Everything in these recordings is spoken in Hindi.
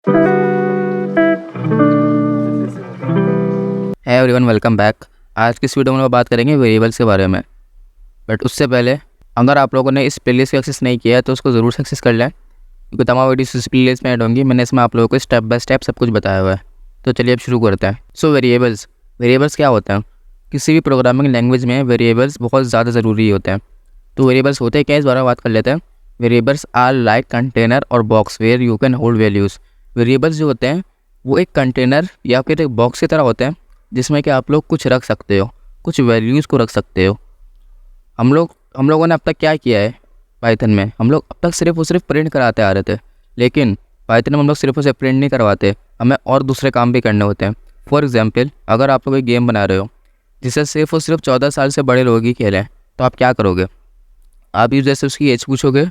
है एवरीवन, वेलकम बैक। आज की इस वीडियो में हम बात करेंगे वेरिएबल्स के बारे में। बट उससे पहले अगर आप लोगों ने इस प्लेलिस्ट को एक्सेस नहीं किया है तो उसको ज़रूर से एक्सेस कर लें, क्योंकि तमाम वीडियोस इस प्लेलिस्ट में ऐड होंगी। मैंने इसमें आप लोगों को स्टेप बाय स्टेप सब कुछ बताया हुआ है। तो चलिए अब शुरू करते हैं। सो वेरिएबल्स क्या होता है? किसी भी प्रोग्रामिंग लैंग्वेज में वेरिएबल्स बहुत ज़्यादा ज़रूरी होते हैं। तो वेरिएबल्स होते हैं क्या, इस बारे में बात कर लेते हैं। वेरिएबल्स आर लाइक कंटेनर और box where you can hold values. Variables जो होते हैं वो एक कंटेनर या फिर एक बॉक्स की तरह होते हैं, जिसमें कि आप लोग कुछ रख सकते हो, कुछ वैल्यूज़ को रख सकते हो। हम लोगों ने अब तक क्या किया है पाइथन में? हम लोग अब तक सिर्फ और सिर्फ प्रिंट कराते आ रहे थे, लेकिन पाइथन में हम लोग सिर्फ और सिर्फ प्रिंट नहीं करवाते, हमें और दूसरे काम भी करने होते हैं। फॉर एग्जांपल, अगर आप लोग कोई गेम बना रहे हो जिसे सिर्फ और सिर्फ 14 साल से बड़े लोग ही खेलें, तो आप क्या करोगे? आप यूजर से उसकी एज पूछोगे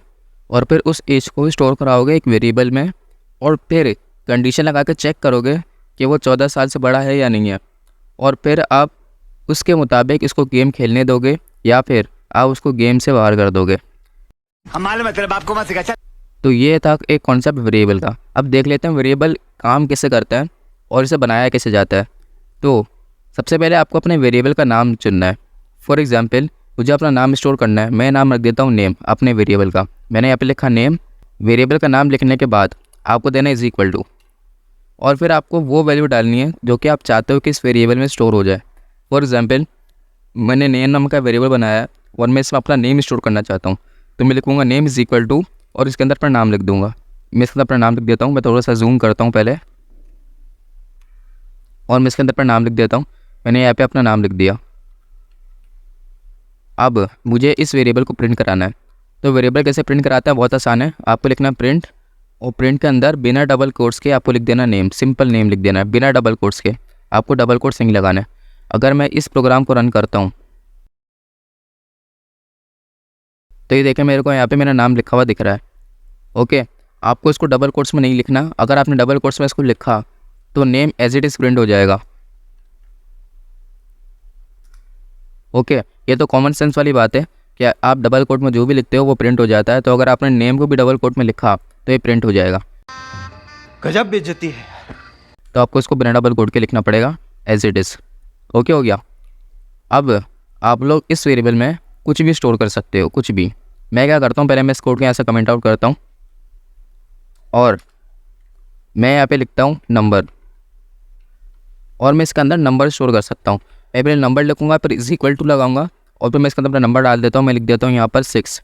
और फिर उस एज को स्टोर कराओगे एक वेरिएबल में, और फिर कंडीशन लगा के चेक करोगे कि वो 14 साल से बड़ा है या नहीं है, और फिर आप उसके मुताबिक इसको गेम खेलने दोगे या फिर आप उसको गेम से बाहर कर दोगे। तो ये था एक कॉन्सेप्ट वेरिएबल का। अब देख लेते हैं वेरिएबल काम कैसे करता है और इसे बनाया कैसे जाता है। तो सबसे पहले आपको अपने वेरिएबल का नाम चुनना है। फॉर एग्जांपल, मुझे अपना नाम स्टोर करना है। मैं नाम रख देता हूँ नेम अपने वेरिएबल का। मैंने यहाँ पे लिखा नेम। वेरिएबल का नाम लिखने के बाद आपको देना इज इक्वल टू, और फिर आपको वो वैल्यू डालनी है जो कि आप चाहते हो कि इस वेरिएबल में स्टोर हो जाए। फॉर एग्जांपल, मैंने नेम नाम का वेरिएबल बनाया है और मैं इसमें अपना नेम स्टोर करना चाहता हूँ, तो मैं लिखूँगा नेम इज़ इक्वल टू और इसके अंदर अपना नाम लिख दूँगा। मैं इसके अंदर अपना नाम लिख देता हूँ। मैं थोड़ा सा जूम करता हूँ पहले, और मैं इसके अंदर अपना नाम लिख देता हूँ। मैंने यहाँ पे अपना नाम लिख दिया। अब मुझे इस वेरिएबल को प्रिंट कराना है। तो वेरिएबल कैसे प्रिंट कराता है? बहुत आसान है। आपको लिखना है प्रिंट, और प्रिंट के अंदर बिना डबल कोट्स के आपको लिख देना नेम। सिंपल नेम लिख देना है बिना डबल कोट्स के। आपको डबल कोट्स नहीं लगाना है। अगर मैं इस प्रोग्राम को रन करता हूँ तो ये देखें, मेरे को यहाँ पे मेरा नाम लिखा हुआ दिख रहा है। ओके, आपको इसको डबल कोट्स में नहीं लिखना। अगर आपने डबल कोट्स में इसको लिखा तो name as it is print हो जाएगा। ओके, ये तो कॉमन सेंस वाली बात है कि आप डबल कोट में जो भी लिखते हो वो प्रिंट हो जाता है। तो अगर आपने नेम को भी डबल कोट में लिखा तो ये प्रिंट हो जाएगा। गजब बेइज्जती है। तो आपको इसको बिना डबल कोट के लिखना पड़ेगा एज इट इज़। ओके हो गया। अब आप लोग इस वेरिएबल में कुछ भी स्टोर कर सकते हो, कुछ भी। मैं क्या करता हूँ, पहले मैं इस कोड को यहाँ से कमेंट आउट करता हूँ और मैं यहाँ पे लिखता हूँ नंबर, और मैं इसके अंदर नंबर स्टोर कर सकता हूँ। मैं पहले नंबर लिखूँगा, फिर इज इक्वल टू लगाऊंगा, और फिर मैं इसके अंदर अपना नंबर डाल देता हूँ। मैं लिख देता हूँ यहाँ पर 6।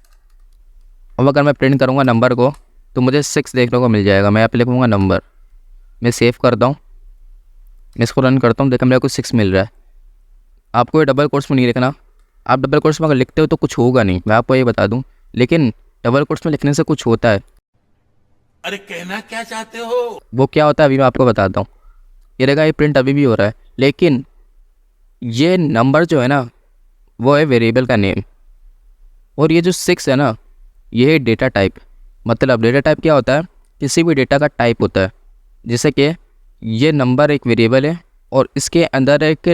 अब अगर मैं प्रिंट करूँगा नंबर को तो मुझे 6 देखने को मिल जाएगा। मैं यहाँ पे लिखूँगा नंबर। मैं सेव करता हूँ, मैं इसको रन करता हूँ। देखा, मेरे को 6 मिल रहा है। आपको ये डबल कोट्स में नहीं लिखना। आप डबल कोट्स में अगर लिखते हो तो कुछ होगा नहीं, मैं आपको ये बता दूँ। लेकिन डबल कोट्स में लिखने से कुछ होता है। अरे कहना क्या चाहते हो? वो क्या होता है अभी मैं आपको बताता हूँ। ये देखा, ये प्रिंट अभी भी हो रहा है, लेकिन ये नंबर जो है ना वो है वेरिएबल का नेम, और ये जो 6 है ना ये है डेटा टाइप। मतलब डेटा टाइप क्या होता है? किसी भी डेटा का टाइप होता है। जैसे कि ये नंबर एक वेरिएबल है और इसके अंदर एक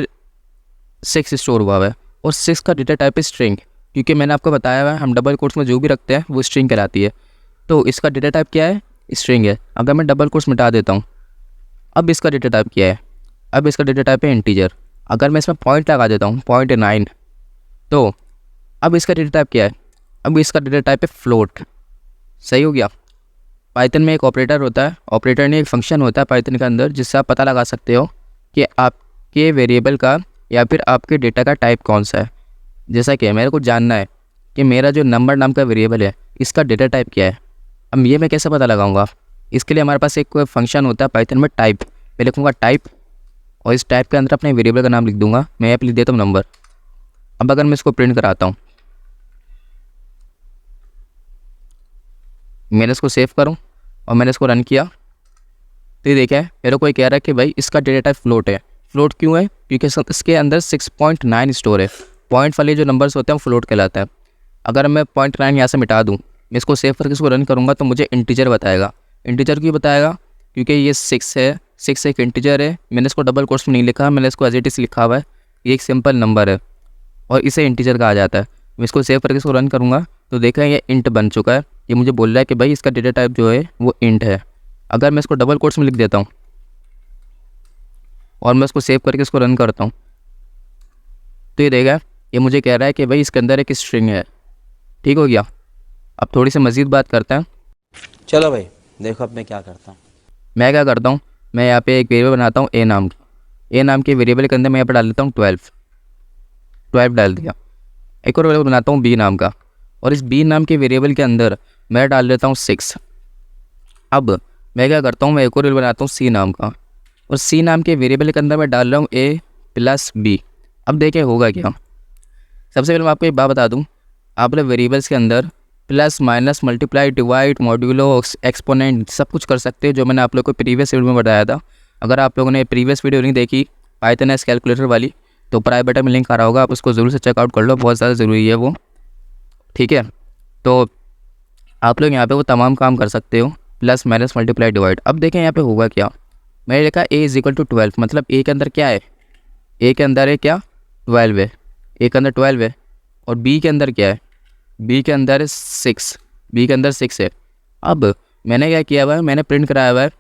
6 स्टोर हुआ है, और 6 का डेटा टाइप है स्ट्रिंग, क्योंकि मैंने आपको बताया हुआ है हम डबल कोट्स में जो भी रखते हैं वो स्ट्रिंग कहलाती है। तो इसका डेटा टाइप क्या है? स्ट्रिंग है। अगर मैं डबल कोट्स मिटा देता हूँ, अब इसका डेटा टाइप क्या है? अब इसका डेटा टाइप है इंटीजर। अगर मैं इसमें पॉइंट लगा देता हूँ 0.9, तो अब इसका डेटा टाइप क्या है? अब इसका डेटा टाइप है फ्लोट। सही हो गया। पाइथन में एक ऑपरेटर होता है, ऑपरेटर ने एक फंक्शन होता है पाइथन के अंदर, जिससे आप पता लगा सकते हो कि आपके वेरिएबल का या फिर आपके डेटा का टाइप कौन सा है। जैसा कि मेरे को जानना है कि मेरा जो नंबर नाम का वेरिएबल है इसका डेटा टाइप क्या है। अब ये मैं कैसे पता लगाऊंगा? इसके लिए हमारे पास एक फंक्शन होता है पाइथन में टाइप। मैं लिखूँगा टाइप, और इस टाइप के अंदर अपने वेरिएबल का नाम लिख दूंगा। मैं यहाँ पे लिख देता हूँ नंबर। अब अगर मैं इसको प्रिंट कराता हूँ, मैंने इसको सेव करूँ और मैंने इसको रन किया, तो ये देखा है मेरे को ये कह रहा है कि भाई इसका डेटा टाइप फ्लोट है। फ्लोट क्यों है? क्योंकि इसके अंदर 6.9 स्टोर है। पॉइंट वाले जो नंबर्स होते हैं वो फ्लोट कहलाते हैं। अगर मैं 0.9 यहाँ से मिटा दूँ, मैं इसको सेव करके इसको रन करूँगा, तो मुझे इंटीजर बताएगा। इंटीजर क्यों बताएगा? क्योंकि ये 6 है, 6 एक इंटीजर है। मैंने इसको डबल कोट्स में नहीं लिखा, मैंने इसको एज इट इज़ लिखा हुआ है। ये एक सिंपल नंबर है और इसे इंटीजर कहा जाता है। मैं इसको सेव करके इसको रन करूँगा, तो देखा ये इंट बन चुका है। ये मुझे बोल रहा है कि भाई इसका डेटा टाइप जो है वो इंट है। अगर मैं इसको डबल कोट्स में लिख देता हूँ और मैं इसको सेव करके इसको रन करता हूँ, तो ये देगा ये मुझे कह रहा है कि भाई इसके अंदर एक स्ट्रिंग है। ठीक हो गया। अब थोड़ी सी मज़ीद बात करते हैं। चलो भाई देखो अब मैं क्या करता हूँ। मैं क्या करता हूँ, मैं यहाँ पे एक वेरिएबल बनाता हूँ ए नाम की। ए नाम के वेरिएबल के अंदर मैं यहाँ पर डाल देता हूँ 12 डाल दिया। एक और वेरिएबल बनाता हूँ बी नाम का, और इस बी नाम के वेरिएबल के अंदर मैं डाल देता हूँ 6। अब मैं क्या करता हूँ, मैं एक और वेरिएबल बनाता हूँ सी नाम का, और सी नाम के वेरिएबल के अंदर मैं डाल रहा हूँ ए प्लस बी। अब देखें होगा क्या। सबसे पहले मैं आपको एक बात बता दूँ, आप लोग वेरिएबल्स के अंदर plus minus multiply divide modulo exponent सब कुछ कर सकते हैं, जो मैंने आप लोग को प्रीवियस वीडियो में बताया था। अगर आप लोगों ने प्रीवियस वीडियो नहीं देखी पाइथन एस कैलकुलेटर वाली, तो ऊपर आई बटन में लिंक आ रहा होगा, आप उसको ज़रूर से चेकआउट कर लो, बहुत ज़्यादा ज़रूरी है वो। ठीक है, तो आप लोग यहाँ पे वो तमाम काम कर सकते हो, प्लस माइनस मल्टीप्लाई डिवाइड। अब देखें यहाँ पे होगा क्या। मैंने लिखा ए इज इक्वल टू 12, मतलब ए के अंदर क्या है, ए के अंदर है क्या 12 है, ए के अंदर 12 है। और बी के अंदर क्या है, बी के अंदर 6, बी के अंदर 6 है। अब मैंने क्या किया हुआ है, मैंने प्रिंट कराया हुआ है,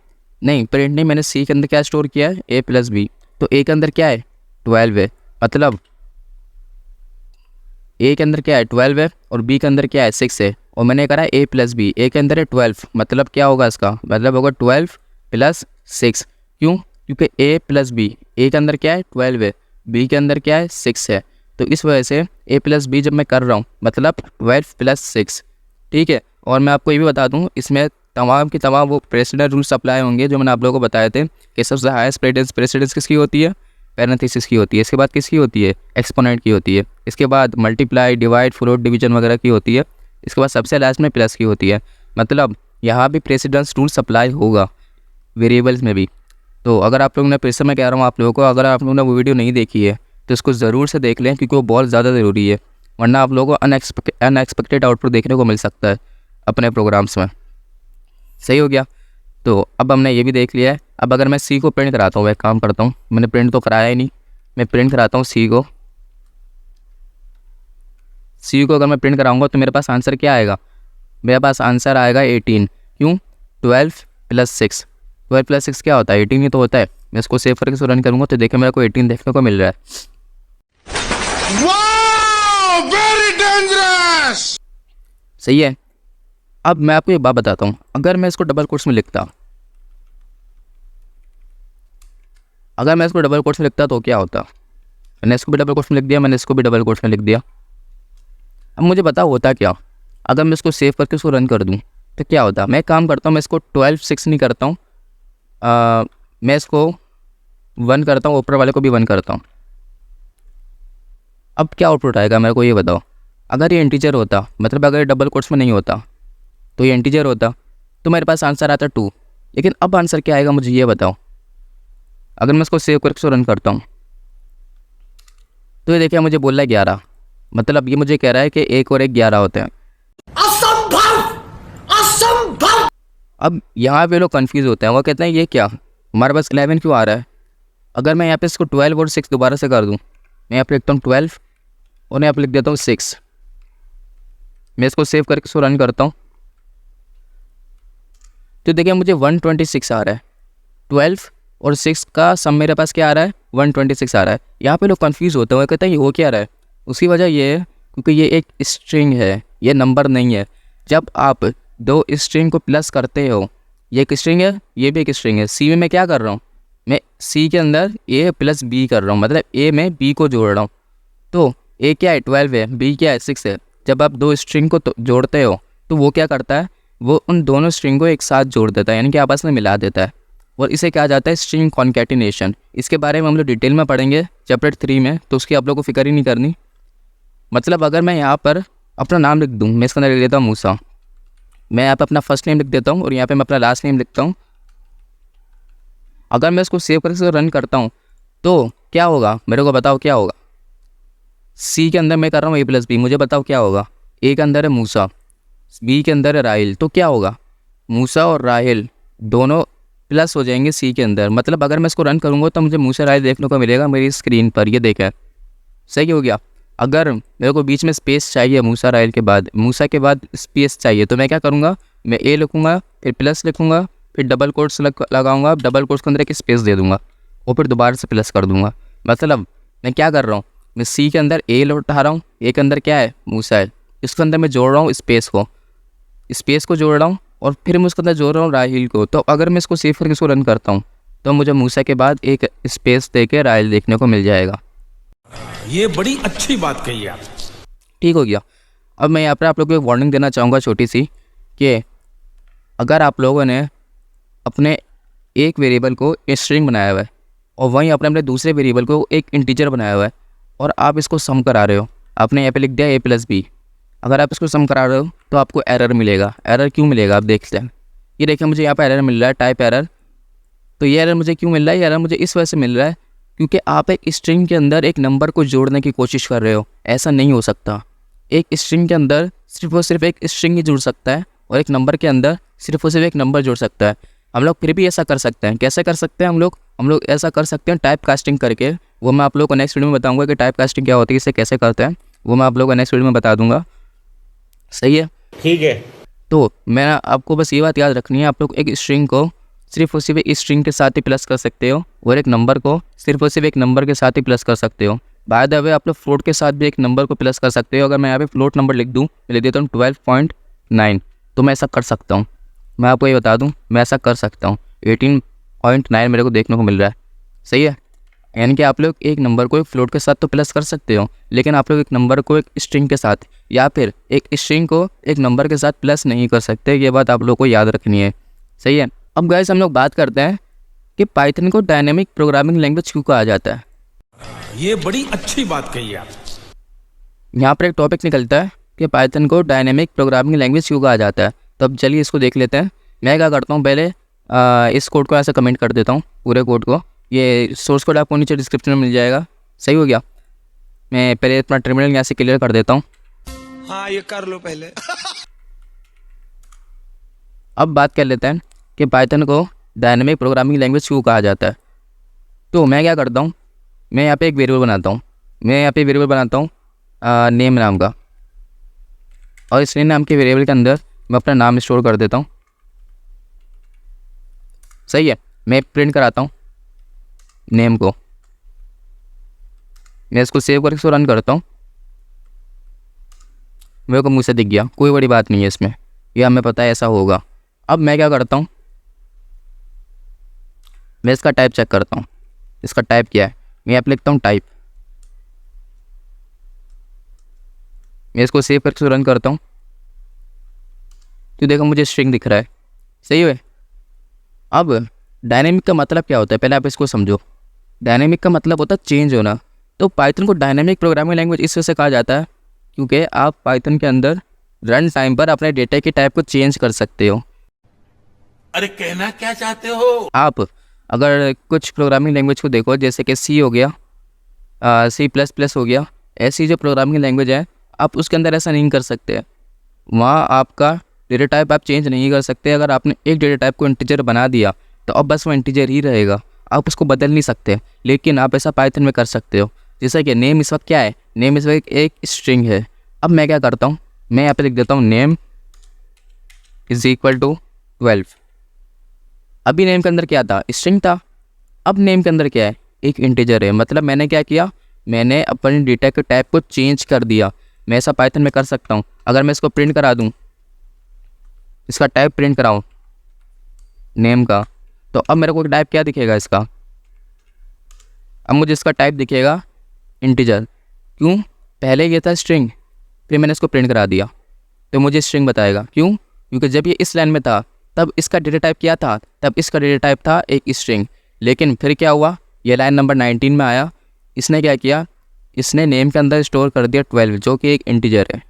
नहीं प्रिंट नहीं, मैंने सी के अंदर क्या स्टोर किया है, ए प्लस बी। तो ए के अंदर क्या है 12 है, मतलब ए के अंदर क्या है 12 है और बी के अंदर क्या है 6 है। और मैंने करा ए प्लस बी, ए के अंदर है 12, मतलब क्या होगा इसका मतलब होगा 12 प्लस 6। क्यों, क्योंकि ए प्लस बी, ए के अंदर क्या है 12 है, बी के अंदर क्या है 6 है। तो इस वजह से ए प्लस बी जब मैं कर रहा हूँ मतलब 12 प्लस 6। ठीक है, और मैं आपको ये भी बता दूँ, इसमें तमाम की तमाम वो प्रेसिडेंट रूल्स अप्लाई होंगे जो मैंने आप लोगों को बताए थे कि सबसे हाईएस्ट प्रेसिडेंस किसकी होती है, पैरेंथेसिस की होती है। इसके बाद किसकी होती है, एक्सपोनेंट की होती है। इसके बाद मल्टीप्लाई डिवाइड फ्लोट डिवीजन वगैरह की होती है। इसके बाद सबसे लास्ट में प्लस की होती है। मतलब यहाँ भी प्रेसिडेंस रूल अप्लाई होगा वेरिएबल्स में भी। तो अगर आप लोगों ने, फिर से मैं कह रहा हूँ आप लोगों को, अगर आप लोगों ने वो वीडियो नहीं देखी है तो इसको ज़रूर से देख लें, क्योंकि वो बहुत ज़्यादा ज़रूरी है, वरना आप लोगों को अनएक्सपेक्टेड आउटपुट देखने को मिल सकता है अपने प्रोग्राम्स में। सही हो गया। तो अब हमने ये भी देख लिया है। अब अगर मैं सी को प्रिंट कराता हूँ, एक काम करता हूँ, मैंने प्रिंट तो कराया ही नहीं, मैं प्रिंट कराता हूँ सी को। सी को अगर मैं प्रिंट कराऊंगा तो मेरे पास आंसर क्या आएगा, मेरे पास आंसर आएगा 18। क्यों, 12 प्लस 6, 12 प्लस 6 क्या होता है 18 ही तो होता है। मैं इसको सेव करके इसको रन करूँगा तो देखिए मेरे को 18 देखने को मिल रहा है। Wow, very dangerous! सही है। अब मैं आपको एक बात बताता हूँ, अगर मैं इसको डबल कोट्स में लिखता, अगर मैं इसको डबल कोट्स में लिखता तो क्या होता। मैंने इसको भी डबल कोट्स में लिख दिया, मैंने इसको भी डबल कोट्स में लिख दिया। अब मुझे पता होता क्या, अगर मैं इसको सेव करके इसको रन कर दूँ तो क्या होता। मैं एक काम करता हूँ, मैं इसको 12 6 नहीं करता हूँ, मैं इसको 1 करता हूँ, ऊपर वाले को भी 1 करता हूँ। अब क्या आउटपुट आएगा मेरे को ये बताओ। अगर ये इंटीजर होता, मतलब अगर ये डबल कोट्स में नहीं होता तो ये इंटीजर होता, तो मेरे पास आंसर आता 2। लेकिन अब आंसर क्या आएगा मुझे ये बताओ। अगर मैं इसको सेव करके इसको रन करता हूँ तो ये देखिए मुझे बोल रहा है 11, मतलब ये मुझे कह रहा है कि 1 और 1 11 होते हैं। असंभव, असंभव। अब यहाँ पे लोग कंफ्यूज होते हैं, वो कहते हैं ये क्या, हमारे पास 11 क्यों आ रहा है। अगर मैं यहाँ पे इसको 12 और 6 दोबारा से कर दूँ, मैं यहाँ पे लिखता हूँ 12 और यहाँ पे लिख देता हूँ 6। मैं इसको सेव करके इसको रन करता हूँ तो देखिए मुझे 126 आ रहा है। 12 और 6 का सम मेरे पास क्या आ रहा है 126 आ रहा है। यहाँ पे लोग कंफ्यूज होते हैं, वो कहते हैं ये हो क्या रहा है। उसकी वजह ये है क्योंकि ये एक स्ट्रिंग है, ये नंबर नहीं है। जब आप दो स्ट्रिंग को प्लस करते हो, ये एक स्ट्रिंग है, ये भी एक स्ट्रिंग है। सी में मैं क्या कर रहा हूँ, मैं सी के अंदर ए प्लस बी कर रहा हूँ, मतलब ए में बी को जोड़ रहा हूँ। तो ए क्या है 12 है, बी क्या है 6 है। जब आप दो स्ट्रिंग को जोड़ते हो तो वो क्या करता है, वो उन दोनों स्ट्रिंग को एक साथ जोड़ देता है, यानी कि आपस में मिला देता है, और इसे कहा जाता है स्ट्रिंग कॉन्कैटिनेशन। इसके बारे में हम लोग डिटेल में पढ़ेंगे चैप्टर 3 में, तो उसकी आप लोग को फिक्र ही नहीं करनी। मतलब अगर मैं यहाँ पर अपना नाम लिख दूँ, मैं इसके अंदर लिख देता हूँ मूसा, मैं यहाँ पर अपना फर्स्ट नेम लिख देता हूँ और यहाँ पे मैं अपना लास्ट नेम लिखता हूँ। अगर मैं इसको सेव करके रन करता हूँ तो क्या होगा मेरे को बताओ क्या होगा। सी के अंदर मैं कर रहा हूँ ए प्लस बी, मुझे बताओ क्या होगा। ए के अंदर है मूसा, बी के अंदर है राहिल, तो क्या होगा मूसा और राहिल दोनों प्लस हो जाएंगे सी के अंदर। मतलब अगर मैं इसको रन करूँगा तो मुझे मूसा राहिल देखने को मिलेगा मेरी स्क्रीन पर, ये देखा है। सही हो गया। अगर मेरे को बीच में स्पेस चाहिए मूसा राहिल के बाद, मूसा के बाद स्पेस चाहिए, तो मैं क्या करूँगा, मैं ए लिखूँगा, फिर प्लस लिखूँगा, फिर डबल कोट्स लगाऊंगा, डबल कोट्स के अंदर एक स्पेस दे दूंगा और फिर दोबारा से प्लस कर दूंगा। मतलब मैं क्या कर रहा हूँ, मैं सी के अंदर ए उठा रहा हूँ, ए के अंदर क्या है मूसा है, इसके अंदर मैं जोड़ रहा हूँ स्पेस को जोड़ रहा हूँ और फिर मैं उसके अंदर जोड़ रहा हूँ राहिल को। तो अगर मैं इसको सेव करके इसको रन करता हूँ तो मुझे मूसा के बाद एक स्पेस दे के राहिल देखने को मिल जाएगा। ये बड़ी अच्छी बात कही आप। ठीक हो गया। अब मैं यहाँ पर आप लोगों को एक वार्निंग देना चाहूँगा छोटी सी, कि अगर आप लोगों ने अपने एक वेरिएबल को स्ट्रिंग बनाया हुआ है और वहीं अपने दूसरे वेरिएबल को एक इंटीजर बनाया हुआ है और आप इसको सम करा रहे हो, आपने यहाँ पे लिख दिया a+b, अगर आप इसको सम करा रहे हो तो आपको एरर मिलेगा। एरर क्यों मिलेगा आप देखते हैं। ये देखिए मुझे यहाँ पर एरर मिल रहा है, टाइप एरर। तो ये एरर मुझे क्यों मिल रहा है, ये एरर मुझे इस वजह से मिल रहा है क्योंकि आप एक स्ट्रिंग के अंदर एक नंबर को जोड़ने की कोशिश कर रहे हो। ऐसा नहीं हो सकता। एक स्ट्रिंग के अंदर सिर्फ और सिर्फ एक स्ट्रिंग ही जुड़ सकता है और एक नंबर के अंदर सिर्फ और सिर्फ एक नंबर जुड़ सकता है। हम लोग फिर भी ऐसा कर सकते हैं। कैसे कर सकते हैं हम लोग ऐसा कर सकते हैं टाइप कास्टिंग करके। वो मैं आप लोगों को नेक्स्ट वीडियो में बताऊंगा कि टाइप कास्टिंग क्या होती है, इसे कैसे करते हैं, वो मैं आप लोगों को नेक्स्ट वीडियो में बता दूंगा। सही है, ठीक है। तो मैं आपको बस ये बात याद रखनी है, आप लोग एक स्ट्रिंग को सिर्फ और सिर्फ इस स्ट्रिंग के साथ ही प्लस कर सकते हो और एक नंबर को सिर्फ और सिर्फ एक नंबर के साथ ही प्लस कर सकते हो। बाय द वे आप लोग फ्लोट के साथ भी एक नंबर को प्लस कर सकते हो। अगर मैं यहाँ पे फ्लोट नंबर लिख दूँ, मैं लिख देता हूँ 12.9, तो मैं ऐसा कर सकता हूँ। मैं आपको ये बता दूँ, मैं ऐसा कर सकता हूँ। 18.9 मेरे को देखने को मिल रहा है। सही है, यानी कि आप लोग एक नंबर को एक फ्लोट के साथ तो प्लस कर सकते हो, लेकिन आप लोग एक नंबर को एक स्ट्रिंग के साथ या फिर एक स्ट्रिंग को एक नंबर के साथ प्लस नहीं कर सकते। ये बात आप लोग को याद रखनी है। सही है। अब गाइस हम लोग बात करते हैं कि पाइथन को डायनेमिक प्रोग्रामिंग लैंग्वेज क्यों कहा जाता है। ये बड़ी अच्छी बात कही आप। यहाँ पर एक टॉपिक निकलता है कि पाइथन को डायनेमिक प्रोग्रामिंग लैंग्वेज क्यों कहा जाता है। तो अब चलिए इसको देख लेते हैं। मैं क्या करता हूँ, पहले इस कोड को ऐसे कमेंट कर देता हूँ, पूरे कोड को। ये सोर्स कोड आपको नीचे डिस्क्रिप्शन में मिल जाएगा। सही हो गया। मैं पहले अपना टर्मिनल यहाँ से क्लियर कर देता हूँ। हाँ ये कर लो पहले। अब बात कर लेते हैं कि पाइथन को डायनेमिक प्रोग्रामिंग लैंग्वेज क्यों कहा जाता है। तो मैं क्या करता हूँ, मैं यहाँ पे एक वेरिएबल बनाता हूँ नेम नाम का, और इस नेम नाम के वेरिएबल के अंदर मैं अपना नाम स्टोर कर देता हूँ। सही है। मैं प्रिंट कराता हूँ नेम को, मैं इसको सेव करके इसको रन करता हूँ। मेरे को मुँह से दिख गया, कोई बड़ी बात नहीं है इसमें, ये हमें पता है ऐसा होगा। अब मैं क्या करता हूँ, मैं इसका टाइप चेक करता हूँ। इसका टाइप क्या है, मैं यहाँ पे लिखता हूँ टाइप। मैं इसको सेव करके रन करता हूँ तो देखो मुझे स्ट्रिंग दिख रहा है। सही है। अब डायनेमिक का मतलब क्या होता है, पहले आप इसको समझो। डायनेमिक का मतलब होता है चेंज होना। तो पाइथन को डायनेमिक प्रोग्रामिंग लैंग्वेज इस वजह से कहा जाता है क्योंकि आप पाइथन के अंदर रन टाइम पर अपने डेटा के टाइप को चेंज कर सकते हो। अरे कहना क्या चाहते हो आप अगर कुछ प्रोग्रामिंग लैंग्वेज को देखो, जैसे कि सी हो गया, C++ हो गया, ऐसी जो प्रोग्रामिंग लैंग्वेज है, आप उसके अंदर ऐसा नहीं कर सकते। वहाँ आपका डेटा टाइप आप चेंज नहीं कर सकते। अगर आपने एक डेटा टाइप को इंटीजर बना दिया तो अब बस वो इंटीजर ही रहेगा, आप उसको बदल नहीं सकते। लेकिन आप ऐसा पाइथन में कर सकते हो। जैसा कि नेम इस वक्त क्या है, नेम इस वक्त एक स्ट्रिंग है। अब मैं क्या करता हूँ, मैं यहाँ पे लिख देता हूँ नेम = 12। अभी नेम के अंदर क्या था, स्ट्रिंग था। अब नेम के अंदर क्या है, एक इंटीजर है। मतलब मैंने क्या किया, मैंने अपने डेटा के टाइप को चेंज कर दिया। मैं ऐसा पाइथन में कर सकता हूँ। अगर मैं इसको प्रिंट करा दूँ, इसका टाइप प्रिंट कराऊँ नेम का, तो अब मेरे को टाइप क्या दिखेगा इसका, अब मुझे इसका टाइप दिखेगा इंटीजर। क्यों, पहले ये था स्ट्रिंग, फिर मैंने इसको प्रिंट करा दिया तो मुझे स्ट्रिंग बताएगा। क्यों, क्योंकि जब ये इस लाइन में था तब इसका डेटा टाइप क्या था, तब इसका डेटा टाइप था एक स्ट्रिंग। लेकिन फिर क्या हुआ, ये लाइन नंबर 19 में आया, इसने क्या किया, इसने नेम के अंदर स्टोर कर दिया 12 जो कि एक इंटीजर है।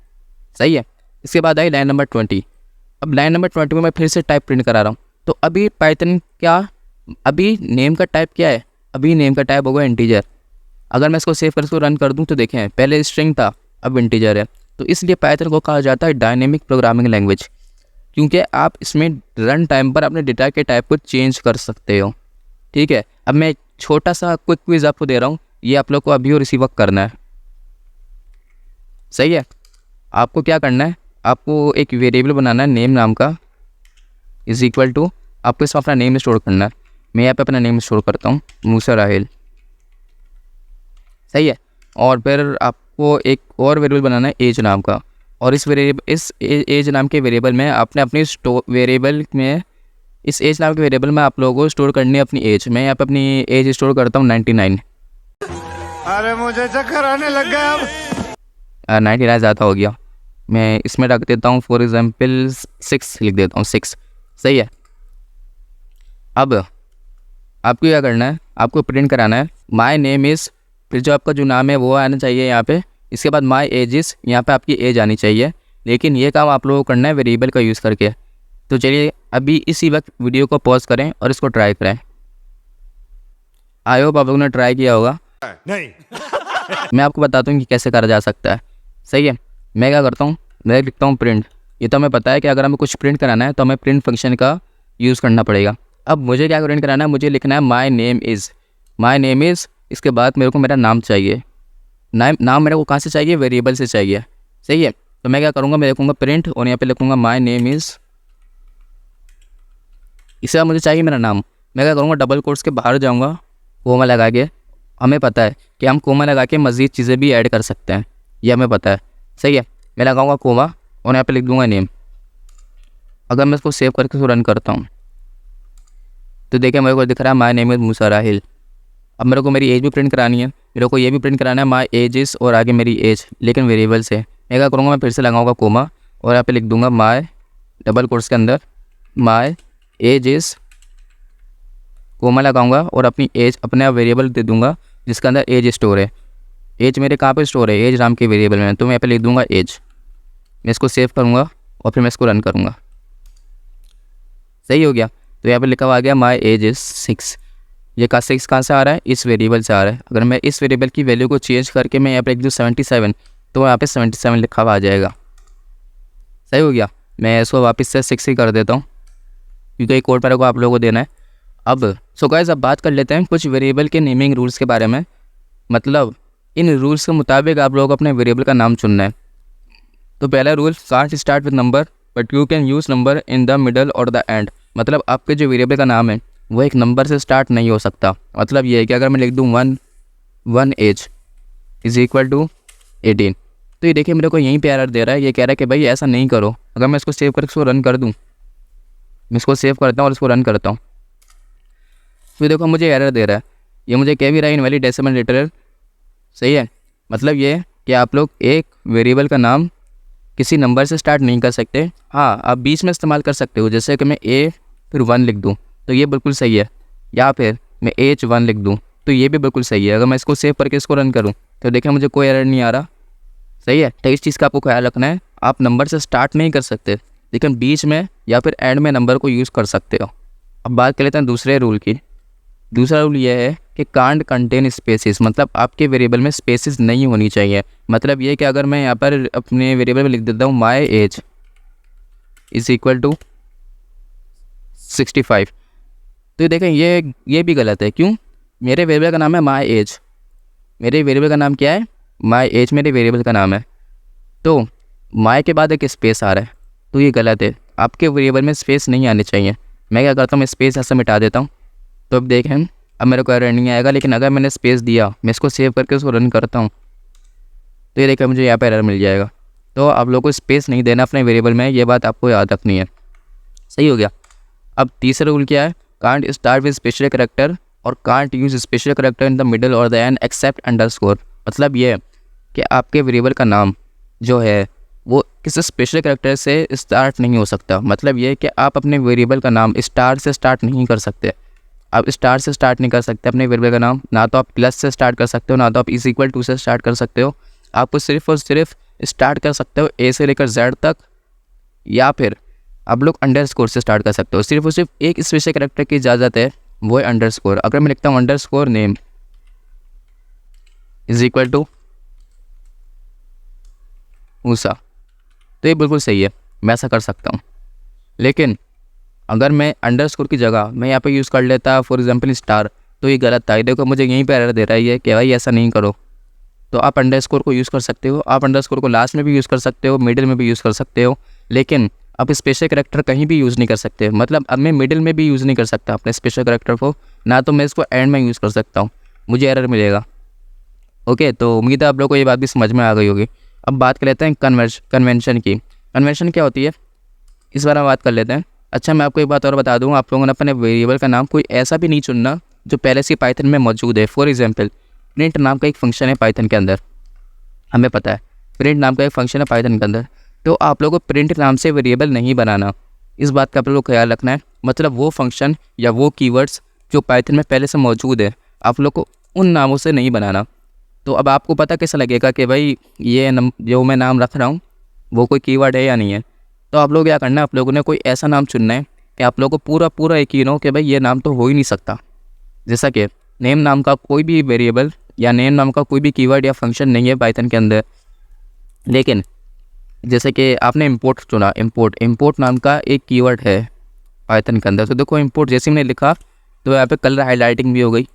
सही है। इसके बाद आई लाइन नंबर 20। अब लाइन नंबर 20 में मैं फिर से टाइप प्रिंट करा रहा हूँ। तो अभी पाइथन क्या, अभी नेम का टाइप क्या है, अभी नेम का टाइप होगा इंटीजर। अगर मैं इसको सेव कर इसको रन कर दूँ तो देखें पहले स्ट्रिंग था अब इंटीजर है। तो इसलिए पाइथन को कहा जाता है डायनेमिक प्रोग्रामिंग लैंग्वेज, क्योंकि आप इसमें रन टाइम पर अपने डेटा के टाइप को चेंज कर सकते हो। ठीक है। अब मैं छोटा सा क्विक क्विज आपको दे रहा हूँ, ये आप लोग को अभी और इसी वक्त करना है। सही है। आपको क्या करना है, आपको एक वेरिएबल बनाना है नेम नाम का, = आपको इसमें अपना नेम स्टोर करना है। मैं यहाँ पे अपना नेम स्टोर करता हूँ, मूसा राहिल। सही है। और फिर आपको एक और वेरिएबल बनाना है एज नाम का, और इस एज नाम के वेरिएबल में आपने अपनी वेरिएबल में इस एज नाम के वेरिएबल में आप लोगों को स्टोर करनी है अपनी एज। मैं यहाँ पे अपनी एज स्टोर करता हूँ 99। अरे मुझे चक्कर आने लग गया अब। 99 ज़्यादा हो गया, मैं इसमें रख देता हूँ फॉर एग्जाम्पल 6 लिख देता हूँ, 6। सही है। अब आपको क्या करना है, आपको प्रिंट कराना है माई नेम इज़, फिर जो आपका जो नाम है वो आना चाहिए यहाँ पे। इसके बाद माई एज इज़, यहाँ पे आपकी एज आनी चाहिए। लेकिन ये काम आप लोगों को करना है वेरिएबल का यूज़ करके। तो चलिए अभी इसी वक्त वीडियो को पॉज करें और इसको ट्राई करें। आई होप आप लोगों ने ट्राई किया होगा। नहीं। मैं आपको बताता हूँ कि कैसे करा जा सकता है। सही है। मैं क्या करता हूँ, मैं लिखता हूँ प्रिंट। ये तो हमें पता है कि अगर हमें कुछ प्रिंट कराना है तो हमें प्रिंट फंक्शन का यूज़ करना पड़ेगा। अब मुझे क्या प्रिंट कराना है, मुझे लिखना है my name is. My name is, इसके बाद मेरे को मेरा नाम चाहिए। नाम मेरे को कहाँ से चाहिए, वेरिएबल से चाहिए। सही है। तो मैं क्या करूँगा, मैं लिखूँगा प्रिंट और यहाँ पे लिखूँगा माई नेम इज़। इसके बाद मुझे चाहिए मेरा नाम। मैं क्या करूँगा, डबल कोट्स के बाहर जाऊँगा, कोमा लगा के। हमें पता है कि हम कोमा लगा के मज़ीद चीज़ें भी ऐड कर सकते हैं, ये हमें पता है। सही है। मैं लगाऊँगा कोमा और यहाँ पे लिख दूँगा नेम। अगर मैं इसको सेव करके इसको रन करता हूँ तो देखिए मेरे को दिख रहा है माई नेम इज़ मूसा राहिल। अब मेरे को मेरी एज भी प्रिंट करानी है, मेरे को ये भी प्रिंट कराना है माई एज इज़ और आगे मेरी एज, लेकिन वेरिएबल से। मैं क्या करूँगा, मैं फिर से लगाऊँगा कोमा और यहाँ पे लिख दूँगा माई डबल कोट्स के अंदर माई एज इज़, कोमा लगाऊंगा और अपनी एज अपने वेरिएबल दे दूंगा जिसके अंदर एज स्टोर है। एज मेरे कहाँ पे स्टोर है, एज नाम के वेरिएबल में। तो मैं यहाँ पे लिख दूंगा एज। मैं इसको सेव करूँगा और फिर मैं इसको रन करूँगा। सही हो गया। तो यहाँ पे लिखा हुआ आ गया माई एज इज़ 6। ये 6 कहाँ से आ रहा है, इस वेरिएबल से आ रहा है। अगर मैं इस वेरिएबल की वैल्यू को चेंज करके मैं यहाँ पे लिख दूँ 77, तो यहाँ पे 77 लिखा हुआ आ जाएगा। सही हो गया। मैं इसको वापस से 6 ही कर देता हूँ क्योंकि एक कोड मेरे को आप लोगों को देना है। अब सो गाइस, अब बात कर लेते हैं कुछ वेरिएबल के नेमिंग रूल्स के बारे में। मतलब इन रूल्स के मुताबिक आप लोगों को अपने वेरिएबल का नाम चुनना है। तो पहला rule, can't start with number but you can use number in the middle और द एंड। मतलब आपके जो वेरिएबल का नाम है वो एक नंबर से स्टार्ट नहीं हो सकता। मतलब ये है कि अगर मैं लिख दूँ 1 एज इज़ इक्वल टू 18, तो ये देखिए मेरे को यहीं पे एरर दे रहा है। ये कह रहा है कि भाई ऐसा नहीं करो। अगर मैं इसको सेव करके इसको रन कर दूँ, मैं इसको सेव करता हूँ और इसको रन करता हूँ, फिर देखो मुझे एरर दे रहा है। ये मुझे कह भी रहा है इनवैलिड डेसिमल लिटरल। सही है। मतलब ये कि आप लोग एक वेरिएबल का नाम किसी नंबर से स्टार्ट नहीं कर सकते। हाँ, आप बीच में इस्तेमाल कर सकते हो, जैसे कि मैं ए फिर 1 लिख दूँ तो ये बिल्कुल सही है, या फिर मैं H1 लिख दूँ तो ये भी बिल्कुल सही है। अगर मैं इसको सेव करके इसको रन करूँ तो देखिए मुझे कोई एरर नहीं आ रहा। सही है। तो इस चीज़ का आपको ख्याल रखना है, आप नंबर से स्टार्ट नहीं कर सकते लेकिन बीच में या फिर एंड में नंबर को यूज़ कर सकते हो। अब बात कर लेते हैं दूसरे रूल की। दूसरा रूल ये है कि कांट कंटेन स्पेसिस। मतलब आपके वेरिएबल में स्पेसिस नहीं होनी चाहिए। मतलब ये कि अगर मैं यहाँ पर अपने वेरिएबल में लिख देता हूँ my age is equal to 65, तो देखें ये भी गलत है। क्यों? मेरे वेरिएबल का नाम है माई एज। मेरे वेरिएबल का नाम क्या है? माई एज मेरे वेरिएबल का नाम है। तो माई के बाद एक स्पेस आ रहा है, तो ये गलत है। आपके वेरिएबल में स्पेस नहीं आने चाहिए। मैं क्या करता हूँ, मैं स्पेस ऐसा मिटा देता हूँ। तो अब देखें, अब मेरे को एरर नहीं आएगा। लेकिन अगर मैंने स्पेस दिया, मैं इसको सेव करके उसको रन करता हूँ, तो ये देखिए मुझे यहाँ पर एरर मिल जाएगा। तो आप लोगों को स्पेस नहीं देना अपने वेरिएबल में, ये बात आपको याद रखनी है। सही हो गया। अब तीसरा रूल क्या है? Can't start with special character और can't use special character in the middle और द एंड एक्सेप्ट अंडरस्कोर। मतलब ये है कि आपके वेरिएबल का नाम जो है वो किसी स्पेशल कैरेक्टर से स्टार्ट नहीं हो सकता। मतलब ये है कि आप अपने वेरिएबल का नाम स्टार से स्टार्ट नहीं कर सकते। आप स्टार से स्टार्ट नहीं कर सकते अपने वेरिएबल का नाम। ना तो आप प्लस से स्टार्ट कर सकते हो, ना तो आप इज इक्वल टू से स्टार्ट कर सकते हो। आपको सिर्फ और सिर्फ स्टार्ट कर सकते हो ए से लेकर जेड तक, या फिर आप लोग अंडरस्कोर से स्टार्ट कर सकते हो। सिर्फ और सिर्फ एक स्पेशल कैरेक्टर की इजाज़त है, वो है अंडरस्कोर। अगर मैं लिखता हूँ underscore name is equal to Musa, तो ये बिल्कुल सही है, मैं ऐसा कर सकता हूँ। लेकिन अगर मैं अंडरस्कोर की जगह मैं यहाँ पे यूज़ कर लेता फॉर एग्जांपल स्टार, तो ये गलत था। देखो मुझे यहीं पे एरर दे रहा है कि भाई ऐसा नहीं करो। तो आप अंडरस्कोर को यूज़ कर सकते हो। आप अंडरस्कोर को लास्ट में भी यूज़ कर सकते हो, मिडिल में भी यूज़ कर सकते हो। लेकिन आप स्पेशल करेक्टर कहीं भी यूज़ नहीं कर सकते, मतलब अब मैं मिडिल में भी यूज़ नहीं कर सकता अपने स्पेशल करेक्टर को, ना तो मैं इसको एंड में यूज़ कर सकता हूँ, मुझे एरर मिलेगा। ओके, तो उम्मीद है आप लोग को ये बात भी समझ में आ गई होगी। अब बात कर लेते हैं कन्वेंशन की। कन्वेंशन क्या होती है इस बारे में बात कर लेते हैं। अच्छा, मैं आपको एक बात और बता दूँ, आप लोगों ने अपने वेरिएबल का नाम कोई ऐसा भी नहीं चुनना जो पहले से पाइथन में मौजूद है। फॉर एग्जाम्पल, प्रिंट नाम का एक फंक्शन है पाइथन के अंदर, हमें पता है प्रिंट नाम का एक फंक्शन है पाइथन के अंदर, तो आप लोगों को प्रिंट नाम से वेरिएबल नहीं बनाना, इस बात का आप लोगों को ख्याल रखना है। मतलब वो फंक्शन या वो कीवर्ड्स जो पाइथन में पहले से मौजूद है, आप लोग को उन नामों से नहीं बनाना। तो अब आपको पता कैसे लगेगा कि भाई ये जो मैं नाम रख रहा हूँ वो कोई कीवर्ड है या नहीं है? तो आप लोग क्या करना है, आप लोगों ने कोई ऐसा नाम चुनना है कि आप लोगों को पूरा यकीन हो कि भाई ये नाम तो हो ही नहीं सकता। जैसा कि नेम नाम का कोई भी वेरिएबल या नेम नाम का कोई भी कीवर्ड या फंक्शन नहीं है पाइथन के अंदर, लेकिन जैसे कि आपने इंपोर्ट चुना, इंपोर्ट नाम का एक कीवर्ड है पाइथन के अंदर, तो देखो इंपोर्ट जैसे मैंने लिखा तो यहाँ पे कलर हाईलाइटिंग भी हो गई,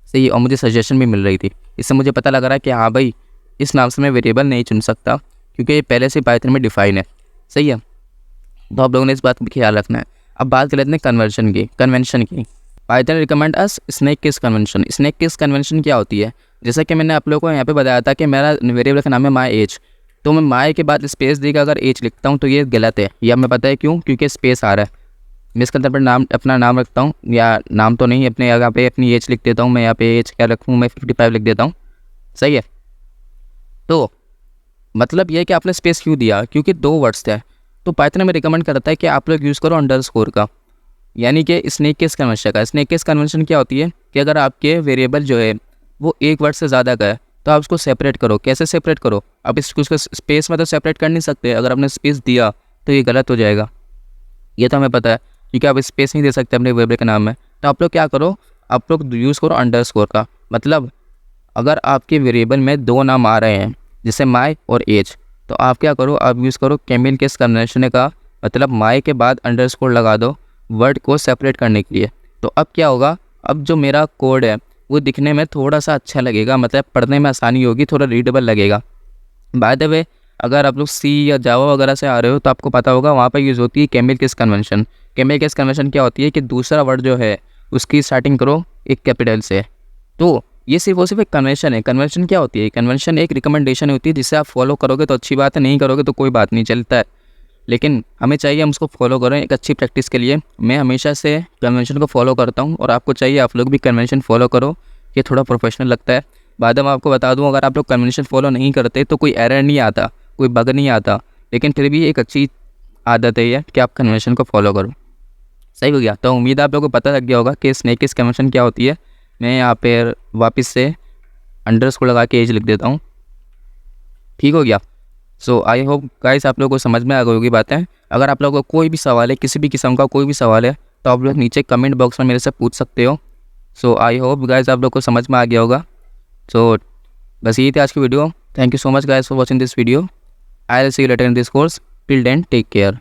सही, और मुझे सजेशन भी मिल रही थी। इससे मुझे पता लग रहा है कि हाँ भाई इस नाम से मैं वेरिएबल नहीं चुन सकता क्योंकि ये पहले से पाइथन में डिफाइन है, सही है। तो आप लोगों ने इस बात का भी ख्याल रखना है। अब बात कर लेते हैं कन्वेंशन की। Python recommend us snake case convention. Snake case convention क्या होती है? जैसा कि मैंने आप लोगों को यहाँ पे बताया था कि मेरा वेरिएबल का नाम है माई एज, तो मैं माई के बाद स्पेस देकर अगर एज लिखता हूँ तो ये गलत है। यह हमें पता है क्यों, क्योंकि स्पेस आ रहा है। मैं इसके अंदर पर अपना नाम रखता हूँ, या नाम तो नहीं, अपने यहाँ पे अपनी एज लिख देता हूँ। मैं यहाँ पे एज क्या रखूँ, मैं 55 लिख देता हूँ, सही है। तो मतलब ये है कि आपने स्पेस क्यों दिया, क्योंकि 2 वर्ड्स थे। तो पाइथन में रिकमेंड करता है कि आप लोग यूज़ करो अंडरस्कोर का, यानी कि स्नैक केस कन्वेंशन का। स्नैक केस कन्वेंशन क्या होती है कि अगर आपके वेरिएबल जो है वो 1 वर्ड से ज़्यादा का है तो आप उसको सेपरेट करो। कैसे सेपरेट करो? आप इसको स्पेस में तो सेपरेट कर नहीं सकते, अगर आपने स्पेस दिया तो ये गलत हो जाएगा, ये तो हमें पता है, क्योंकि आप स्पेस नहीं दे सकते अपने वेरिएबल के नाम में। तो आप लोग क्या करो, आप लोग यूज़ करो अंडरस्कोर का। मतलब अगर आपके वेरिएबल में 2 नाम आ रहे हैं जैसे माई और एज, तो आप क्या करो, आप यूज़ करो कैमिल केस कन्वेंशन का। मतलब माई के बाद अंडरस्कोर लगा दो वर्ड को सेपरेट करने के लिए। तो अब क्या होगा, अब जो मेरा कोड है वो दिखने में थोड़ा सा अच्छा लगेगा, मतलब पढ़ने में आसानी होगी, थोड़ा रीडेबल लगेगा। बाय द वे, अगर आप लोग सी या जावा वगैरह से आ रहे हो तो आपको पता होगा वहाँ पर यूज़ होती है camel case convention. Camel case convention क्या होती है कि दूसरा वर्ड जो है उसकी स्टार्टिंग करो एक कैपिटल से। तो ये सिर्फ एक कन्वेंशन है। कन्वेंशन क्या होती है? कन्वेंशन एक रिकमेंडेशन होती है जिसे आप फॉलो करोगे तो अच्छी बात है, नहीं करोगे तो कोई बात नहीं, चलता है। लेकिन हमें चाहिए हम उसको फॉलो करें एक अच्छी प्रैक्टिस के लिए। मैं हमेशा से कन्वेंशन को फॉलो करता हूँ और आपको चाहिए आप लोग भी कन्वेंशन फॉलो करो, ये थोड़ा प्रोफेशनल लगता है। बाद में आपको बता दूँ, अगर आप लोग कन्वेंशन फॉलो नहीं करते तो कोई एरर नहीं आता, कोई बग नहीं आता, लेकिन फिर भी एक अच्छी आदत है ये कि आप कन्वेंशन को फॉलो करो, सही हो गया। तो उम्मीद है आप लोगों को पता लग गया होगा कि स्नैक केस कन्वेंशन क्या होती है। मैं यहाँ पे वापस से अंडरस्कोर लगा के एज लिख देता हूँ, ठीक हो गया। सो आई होप गाइस आप लोगों को समझ में आ गई होगी बातें। अगर आप लोगों को कोई भी सवाल है, किसी भी किस्म का कोई भी सवाल है, तो आप लोग नीचे कमेंट बॉक्स में मेरे से पूछ सकते हो। सो आई होप गाइस आप लोग को समझ में आ गया होगा। सो बस यही थी आज की video. Thank you so much guys for watching this video. I will see you later in this course. Till then take care.